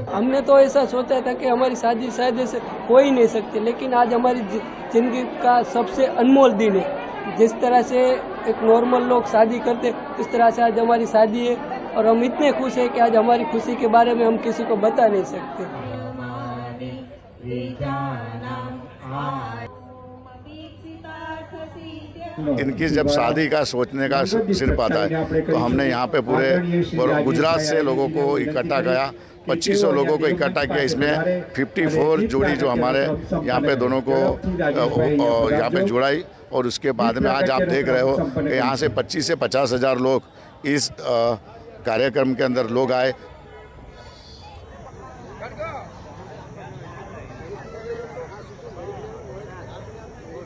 हमने तो ऐसा सोचा था कि हमारी शादी शायद ऐसे हो ही नहीं सकती, लेकिन आज हमारी जिंदगी का सबसे अनमोल दिन है। जिस तरह से एक नॉर्मल लोग शादी करते इस तरह से आज हमारी शादी है और हम इतने खुश हैं कि आज हमारी खुशी के बारे में हम किसी को बता नहीं सकते। इनकी जब शादी का सोचने का सिर पाता है तो हमने यहाँ पे पूरे गुजरात से लोगों को इकट्ठा किया, 2500 लोगों को इकट्ठा किया। इसमें 54 जोड़ी जो हमारे यहाँ पे दोनों को यहाँ पे जुड़ाई और उसके बाद में आज आप देख रहे हो कि यहाँ से 25 से 50 हज़ार लोग इस कार्यक्रम के अंदर लोग आए।